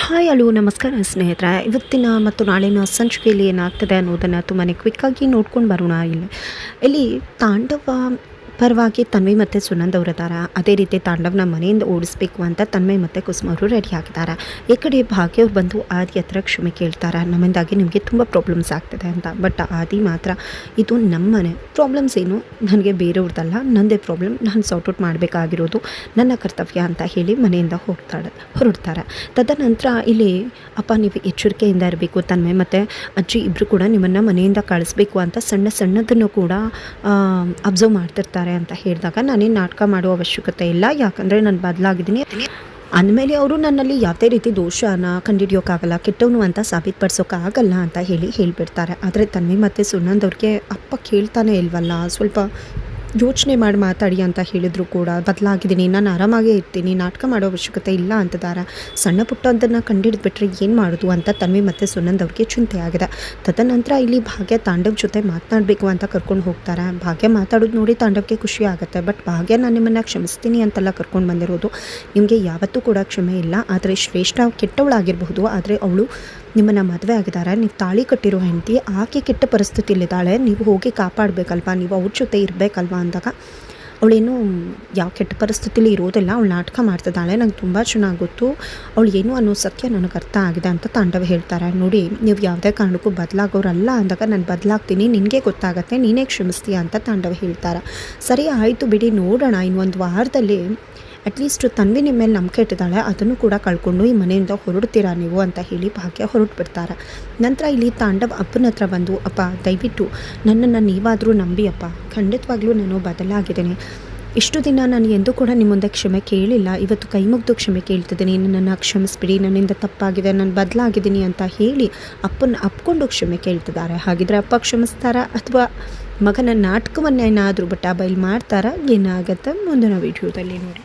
Hi hello ನಮಸ್ಕಾರ ಸ್ನೇಹಿತರೆ. ಇವತ್ತಿನ ಮತ್ತು ನಾಳಿನ ಸಂಚಿಕೆಯಲ್ಲಿ ಏನಾಗ್ತದೆ ಅನ್ನೋದನ್ನು ತುಂಬಾ ಕ್ವಿಕ್ಕಾಗಿ ನೋಡ್ಕೊಂಡು ಬರೋಣ. ಇಲ್ಲಿ ತಾಂಡವ ಪರವಾಗಿ ತನ್ವಿ ಮತ್ತು ಸುನಂದ್ ಅವರು ಇದ್ದಾರೆ. ಅದೇ ರೀತಿ ತಾಂಡವನ ಮನೆಯಿಂದ ಓಡಿಸ್ಬೇಕು ಅಂತ ತನ್ವಿ ಮತ್ತು ಕುಸುಮ ಅವರು ರೆಡಿ ಆಗಿದ್ದಾರೆ. ಈ ಕಡೆ ಭಾಗ್ಯ ಅವ್ರು ಬಂದು ಆದಿ ಹತ್ರ ಕ್ಷಮೆ ಕೇಳ್ತಾರೆ. ನಮ್ಮಿಂದಾಗಿ ನಿಮಗೆ ತುಂಬ ಪ್ರಾಬ್ಲಮ್ಸ್ ಆಗ್ತಿದೆ ಅಂತ. ಬಟ್ ಆದಿ ಮಾತ್ರ ಇದು ನಮ್ಮನೆ ಪ್ರಾಬ್ಲಮ್ಸ್ ಏನು, ನನಗೆ ಬೇರೆಯವ್ರದ್ದಲ್ಲ, ನನ್ನದೇ ಪ್ರಾಬ್ಲಮ್, ನಾನು ಸಾರ್ಟ್ ಔಟ್ ಮಾಡಬೇಕಾಗಿರೋದು ನನ್ನ ಕರ್ತವ್ಯ ಅಂತ ಹೇಳಿ ಮನೆಯಿಂದ ಹೊರಡ್ತಾರೆ. ತದನಂತರ ಇಲ್ಲಿ ಅಪ್ಪ ನೀವು ಎಚ್ಚರಿಕೆಯಿಂದ ಇರಬೇಕು, ತನ್ವಿ ಮತ್ತು ಅಜ್ಜಿ ಇಬ್ಬರು ಕೂಡ ನಿಮ್ಮನ್ನು ಮನೆಯಿಂದ ಕಳಿಸ್ಬೇಕು ಅಂತ ಸಣ್ಣದನ್ನು ಕೂಡ ಅಬ್ಸರ್ವ್ ಮಾಡ್ತಿರ್ತಾರೆ ಅಂತ ಹೇಳಿದಾಗ ನಾನೇನು ನಾಟಕ ಮಾಡೋ ಅವಶ್ಯಕತೆ ಇಲ್ಲ, ಯಾಕಂದರೆ ನಾನು ಬದಲಾಗಿದ್ದೀನಿ ಅಂದಮೇಲೆ ಅವರು ನನ್ನಲ್ಲಿ ಯಾವುದೇ ರೀತಿ ದೋಷನ ಕಂಡುಹಿಡಿಯೋಕ್ಕಾಗಲ್ಲ, ಕೆಟ್ಟವನು ಅಂತ ಸಾಬೀತುಪಡಿಸೋಕ್ಕಾಗಲ್ಲ ಅಂತ ಹೇಳಿಬಿಡ್ತಾರೆ. ಆದರೆ ತನ್ವಿ ಮತ್ತು ಸುನಂದ್ ಅವ್ರಿಗೆ ಅಪ್ಪ ಕೇಳ್ತಾನೆ ಇಲ್ವಲ್ಲ, ಸ್ವಲ್ಪ ಯೋಚನೆ ಮಾಡಿ ಮಾತಾಡಿ ಅಂತ ಹೇಳಿದ್ರು ಕೂಡ ಬದಲಾಗಿದ್ದೀನಿ, ನಾನು ಆರಾಮಾಗೇ ಇರ್ತೀನಿ, ನಾಟಕ ಮಾಡೋ ಅವಶ್ಯಕತೆ ಇಲ್ಲ ಅಂತಿದ್ದಾರೆ. ಸಣ್ಣ ಪುಟ್ಟದನ್ನು ಕಂಡುಹಿಡಿದ್ಬಿಟ್ರೆ ಏನು ಮಾಡೋದು ಅಂತ ತನ್ವಿ ಮತ್ತು ಸುನಂದ್ ಅವ್ರಿಗೆ ಚಿಂತೆ ಆಗಿದೆ. ತದನಂತರ ಇಲ್ಲಿ ಭಾಗ್ಯ ತಾಂಡವ್ ಜೊತೆ ಮಾತನಾಡಬೇಕು ಅಂತ ಕರ್ಕೊಂಡು ಹೋಗ್ತಾರೆ. ಭಾಗ್ಯ ಮಾತಾಡೋದು ನೋಡಿ ತಾಂಡವ್ಗೆ ಖುಷಿ ಆಗುತ್ತೆ. ಬಟ್ ಭಾಗ್ಯ ನಾನು ನಿಮ್ಮನ್ನು ಕ್ಷಮಿಸ್ತೀನಿ ಅಂತೆಲ್ಲ ಕರ್ಕೊಂಡು ಬಂದಿರೋದು, ನಿಮಗೆ ಯಾವತ್ತೂ ಕೂಡ ಕ್ಷಮೆ ಇಲ್ಲ. ಆದರೆ ಶ್ರೇಷ್ಠ ಕೆಟ್ಟವಳಾಗಿರಬಹುದು, ಆದರೆ ಅವಳು ನಿಮ್ಮನ್ನು ಮದುವೆ ಆಗಿದ್ದಾರೆ, ನೀವು ತಾಳಿ ಕಟ್ಟಿರೋ ಹೆಂಡತಿ, ಆಕೆ ಕೆಟ್ಟ ಪರಿಸ್ಥಿತಿಯಲ್ಲಿದ್ದಾಳೆ, ನೀವು ಹೋಗಿ ಕಾಪಾಡಬೇಕಲ್ವಾ, ನೀವು ಅವ್ರ ಜೊತೆ ಇರಬೇಕಲ್ವಾ ಅಂದಾಗ ಅವಳೇನು ಯಾವ ಕೆಟ್ಟ ಪರಿಸ್ಥಿತಿಲಿ ಇರೋದಿಲ್ಲ, ಅವಳು ನಾಟಕ ಮಾಡ್ತಿದ್ದಾಳೆ, ನಂಗೆ ತುಂಬ ಚೆನ್ನಾಗಿ ಗೊತ್ತು, ಅವಳು ಏನು ಅನ್ನೋ ಸತ್ಯ ನನಗೆ ಅರ್ಥ ಆಗಿದೆ ಅಂತ ತಾಂಡವ ಹೇಳ್ತಾರೆ. ನೋಡಿ ನೀವು ಯಾವುದೇ ಕಾರಣಕ್ಕೂ ಬದಲಾಗೋರಲ್ಲ ಅಂದಾಗ ನಾನು ಬದಲಾಗ್ತೀನಿ, ನಿನಗೆ ಗೊತ್ತಾಗತ್ತೆ, ನೀನೇ ಕ್ಷಮಿಸ್ತೀಯ ಅಂತ ತಾಂಡವ ಹೇಳ್ತಾರೆ. ಸರಿ ಆಯಿತು ಬಿಡಿ, ನೋಡೋಣ ಇನ್ನೊಂದು ವಾರದಲ್ಲಿ ಅಟ್ಲೀಸ್ಟ್ ತನ್ವಿ ನಿಮ್ಮ ಮೇಲೆ ನಂಬಿಕೆ ಇಟ್ಟಿದ್ದಾಳೆ, ಅದನ್ನು ಕೂಡ ಕಳ್ಕೊಂಡು ಈ ಮನೆಯಿಂದ ಹೊರಡ್ತೀರಾ ನೀವು ಅಂತ ಹೇಳಿ ಭಾಗ್ಯ ಹೊರಟುಬಿಡ್ತಾರೆ. ನಂತರ ಇಲ್ಲಿ ತಾಂಡವ್ ಅಪ್ಪನ ಹತ್ರ ಬಂದು, ಅಪ್ಪ ದಯವಿಟ್ಟು ನನ್ನನ್ನು ನೀವಾದರೂ ನಂಬಿ ಅಪ್ಪ, ಖಂಡಿತವಾಗ್ಲೂ ನಾನು ಬದಲಾಗಿದ್ದೀನಿ, ಇಷ್ಟು ದಿನ ನಾನು ಎಂದೂ ಕೂಡ ನಿಮ್ಮ ಮುಂದೆ ಕ್ಷಮೆ ಕೇಳಿಲ್ಲ, ಇವತ್ತು ಕೈ ಮುಗಿದು ಕ್ಷಮೆ ಕೇಳ್ತಿದ್ದೀನಿ, ನನ್ನನ್ನು ಕ್ಷಮಿಸ್ಬಿಡಿ, ನನ್ನಿಂದ ತಪ್ಪಾಗಿದೆ, ನಾನು ಬದಲಾಗಿದ್ದೀನಿ ಅಂತ ಹೇಳಿ ಅಪ್ಪನ ಅಪ್ಕೊಂಡು ಕ್ಷಮೆ ಕೇಳ್ತಿದ್ದಾರೆ. ಹಾಗಿದ್ರೆ ಅಪ್ಪ ಕ್ಷಮಿಸ್ತಾರಾ ಅಥವಾ ಮಗನ ನಾಟಕವನ್ನೇನಾದರೂ ಬೈಲ್ ಮಾಡ್ತಾರಾ, ಏನಾಗುತ್ತೆ ಮುಂದಿನ ವಿಡಿಯೋದಲ್ಲಿ ನೋಡಿ.